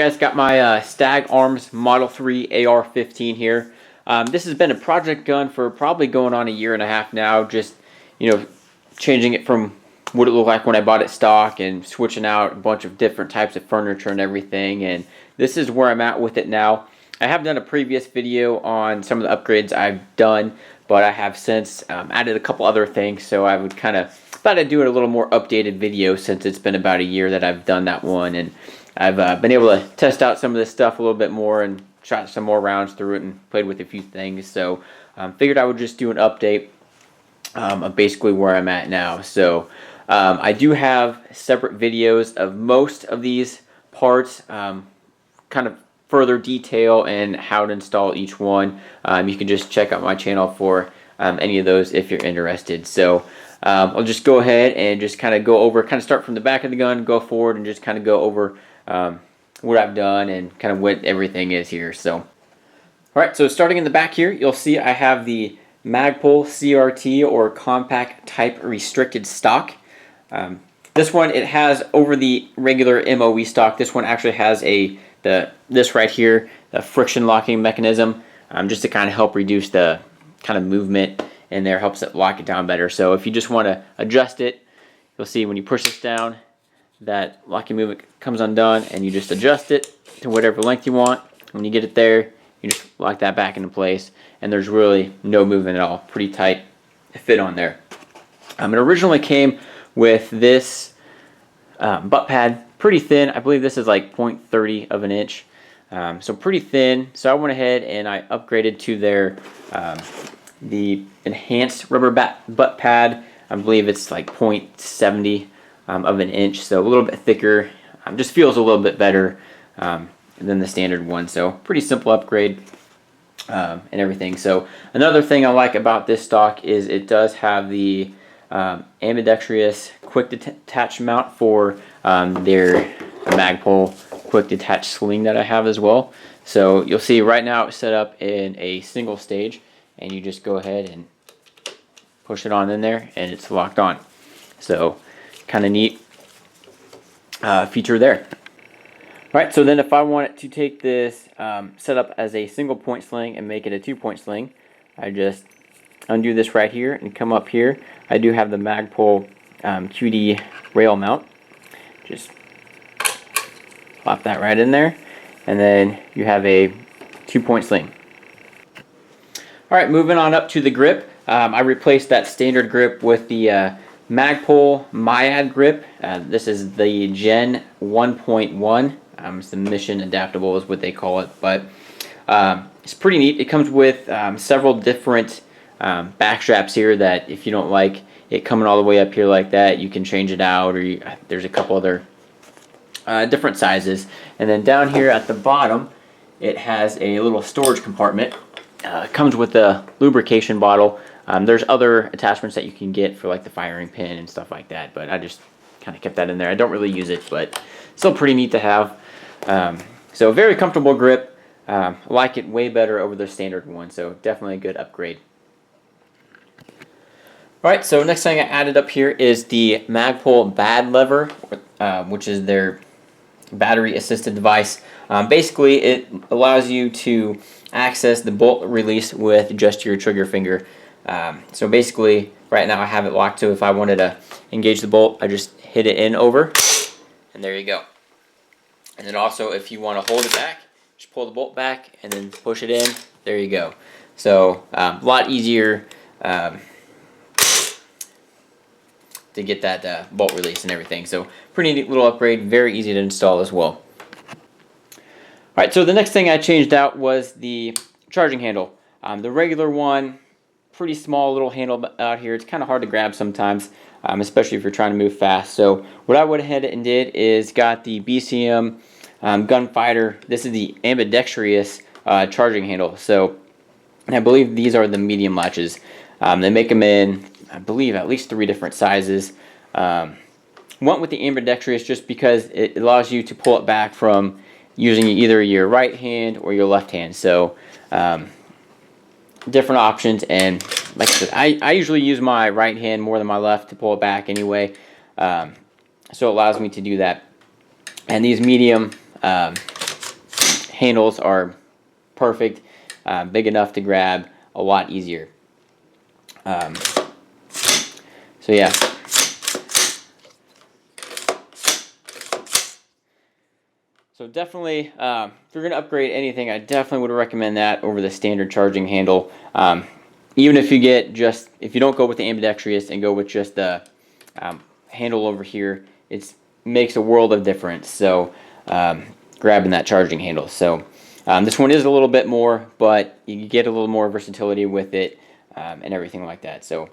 guys, got my Stag Arms Model 3 AR-15 here. This has been a project gun for probably going on a year and a half now, just, changing it from what it looked like when I bought it stock and switching out a bunch of different types of furniture and everything, and this is where I'm at with it now. I have done a previous video on some of the upgrades I've done, but I have since added a couple other things, so I would kind of thought I'd do it a little more updated video since it's been about a year that I've done that one, and I've been able to test out some of this stuff a little bit more and shot some more rounds through it and played with a few things. So figured I would just do an update of basically where I'm at now. So I do have separate videos of most of these parts, kind of further detail and how to install each one. You can just check out my channel for any of those if you're interested. So I'll just go ahead and just kind of go over, kind of start from the back of the gun, go forward, and just kind of go over what I've done and kind of what everything is here. So, alright, so starting in the back here, you'll see I have the Magpul Crt, or Compact Type Restricted Stock. This one, it has over the regular MOE stock. This one actually has this right here, the friction locking mechanism, just to kind of help reduce the kind of movement in there, helps it lock it down better. So if you just want to adjust it, you'll see when you push this down, that locking movement comes undone, and you just adjust it to whatever length you want. When you get it there, you just lock that back into place, and there's really no movement at all. Pretty tight fit on there. It originally came with this butt pad, pretty thin. I believe this is like 0.30 of an inch, so pretty thin. So I went ahead and I upgraded to their the enhanced rubber butt pad. I believe it's like 0.70 of an inch, so a little bit thicker. Just feels a little bit better than the standard one. So pretty simple upgrade and everything. So another thing I like about this stock is it does have the Ambidextrous quick detach mount for their Magpul quick detach sling that I have as well. So you'll see right now it's set up in a single stage, and you just go ahead and push it on in there and it's locked on. So kind of neat feature there. Alright, so then if I wanted to take this set up as a single point sling and make it a 2-point sling, I just undo this right here and come up here. I do have the Magpul QD rail mount. Just plop that right in there, and then you have a 2-point sling. Alright, moving on up to the grip. I replaced that standard grip with the Magpul MAG grip. This is the Gen 1.1. It's the mission adaptable is what they call it, but it's pretty neat. It comes with several different back straps here that if you don't like it coming all the way up here like that, you can change it out, or there's a couple other different sizes. And then down here at the bottom, it has a little storage compartment. It comes with a lubrication bottle. There's other attachments that you can get for like the firing pin and stuff like that, but I just kind of kept that in there. I don't really use it, but still pretty neat to have. So very comfortable grip. I like it way better over the standard one, so definitely a good upgrade. Alright, so next thing I added up here is the Magpul Bad Lever, which is their battery assisted device. Basically, it allows you to access the bolt release with just your trigger finger. So basically, right now I have it locked, so if I wanted to engage the bolt, I just hit it in over, and there you go. And then also, if you want to hold it back, just pull the bolt back and then push it in, there you go. So a lot easier to get that bolt release and everything. So pretty neat little upgrade, very easy to install as well. Alright, so the next thing I changed out was the charging handle. The regular one, pretty small little handle out here. It's kind of hard to grab sometimes, especially if you're trying to move fast. So what I went ahead and did is got the BCM Gunfighter. This is the ambidextrous charging handle. So I believe these are the medium latches. They make them in, I believe, at least 3 different sizes. Went with the ambidextrous just because it allows you to pull it back from using either your right hand or your left hand. So different options, and like I said, I usually use my right hand more than my left to pull it back anyway, so it allows me to do that. And these medium handles are perfect, big enough to grab, a lot easier. So yeah. So definitely, if you're going to upgrade anything, I definitely would recommend that over the standard charging handle. Even if you get just, if you don't go with the ambidextrous and go with just the handle over here, it makes a world of difference. So grabbing that charging handle. So this one is a little bit more, but you get a little more versatility with it and everything like that. So.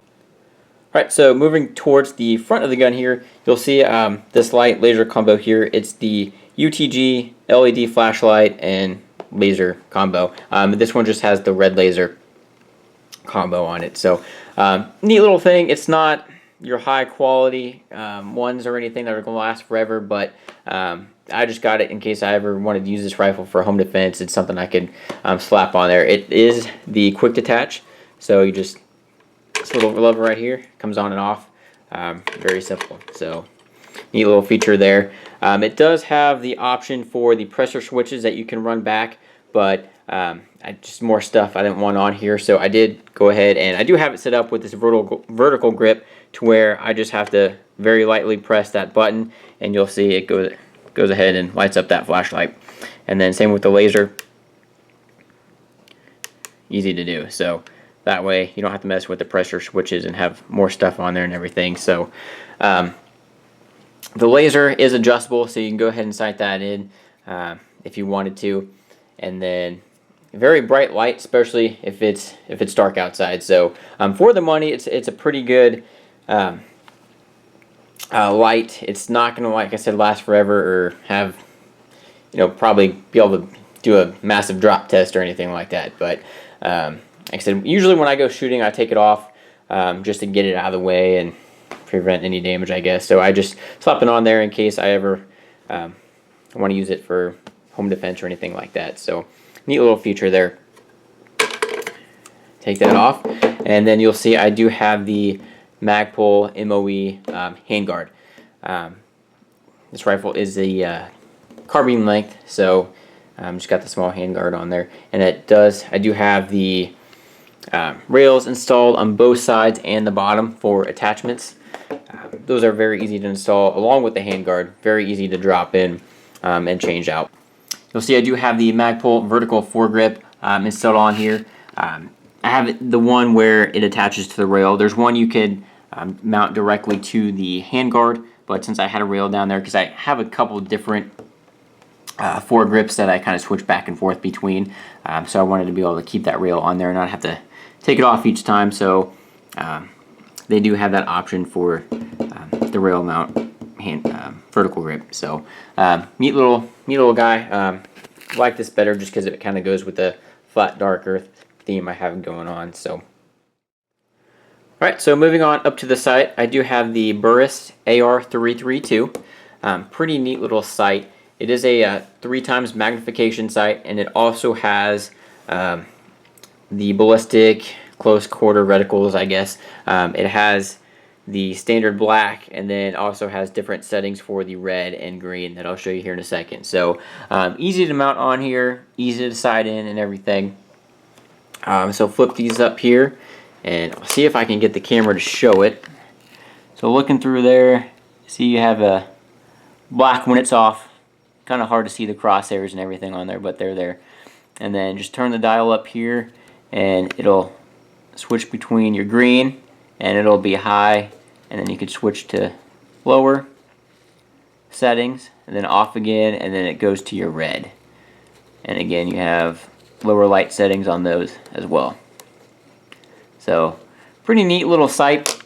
Alright, so moving towards the front of the gun here, you'll see this light laser combo here. It's the Utg LED flashlight and laser combo. This one just has the red laser combo on it. So neat little thing. It's not your high quality ones or anything that are going to last forever, but I just got it in case I ever wanted to use this rifle for home defense. It's something I could slap on there. It is the quick detach, so you just, this little lever right here comes on and off. Very simple. So neat little feature there. It does have the option for the pressure switches that you can run back, but just more stuff I didn't want on here, so I did go ahead and I do have it set up with this vertical grip to where I just have to very lightly press that button, and you'll see it goes ahead and lights up that flashlight. And then same with the laser. Easy to do. So that way you don't have to mess with the pressure switches and have more stuff on there and everything. So the laser is adjustable, so you can go ahead and sight that in if you wanted to. And then very bright light, especially if it's dark outside. So for the money, it's a pretty good light. It's not gonna, like I said, last forever or have, probably be able to do a massive drop test or anything like that. But like I said, usually when I go shooting, I take it off just to get it out of the way and prevent any damage, I guess. So I just slap it on there in case I ever want to use it for home defense or anything like that. So neat little feature there. Take that off, and then you'll see I do have the Magpul M Oe Handguard. This rifle is the carbine length, so just got the small handguard on there, and I do have the rails installed on both sides and the bottom for attachments. Those are very easy to install along with the handguard, very easy to drop in and change out. You'll see I do have the Magpul vertical foregrip installed on here. I have the one where it attaches to the rail. There's one you could mount directly to the handguard, but since I had a rail down there, because I have a couple different foregrips that I kind of switch back and forth between, so I wanted to be able to keep that rail on there and not have to take it off each time. So they do have that option for the rail mount vertical grip. So neat little guy. I like this better just because it kind of goes with the flat dark earth theme I have going on. So alright, so moving on up to the sight, I do have the Burris AR332. Pretty neat little sight. It is a 3x magnification sight, and it also has the ballistic close quarter reticles, I guess. It has the standard black, and then also has different settings for the red and green that I'll show you here in a second. So easy to mount on here, easy to sight in and everything. So flip these up here, and I'll see if I can get the camera to show it. So looking through there, see you have a black when it's off. Kind of hard to see the crosshairs and everything on there, but they're there. And then just turn the dial up here, and it'll switch between your green, and it'll be high, and then you could switch to lower settings, and then off again, and then it goes to your red. And again, you have lower light settings on those as well. So pretty neat little sight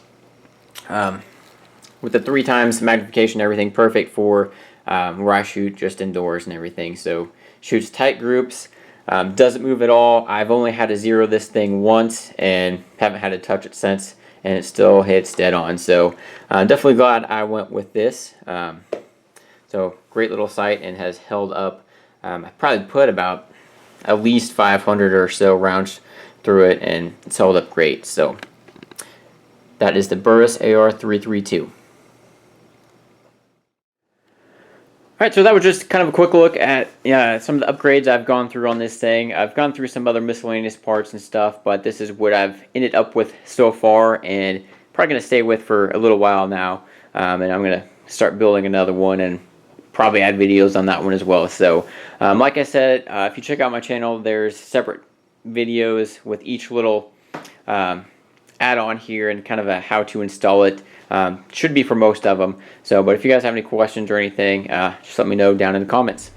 with the 3x magnification, everything perfect for where I shoot, just indoors and everything. So shoots tight groups, doesn't move at all. I've only had to zero this thing once and haven't had to touch it since, and it still hits dead on. So definitely glad I went with this. So great little sight, and has held up. I probably put about at least 500 or so rounds through it, and it's held up great. So that is the Burris AR332. Alright, so that was just kind of a quick look at some of the upgrades I've gone through on this thing. I've gone through some other miscellaneous parts and stuff, but this is what I've ended up with so far, and probably going to stay with for a little while now. And I'm going to start building another one and probably add videos on that one as well. So, like I said, if you check out my channel, there's separate videos with each little add-on here and kind of a how to install it. Should be for most of them. So, but if you guys have any questions or anything, just let me know down in the comments.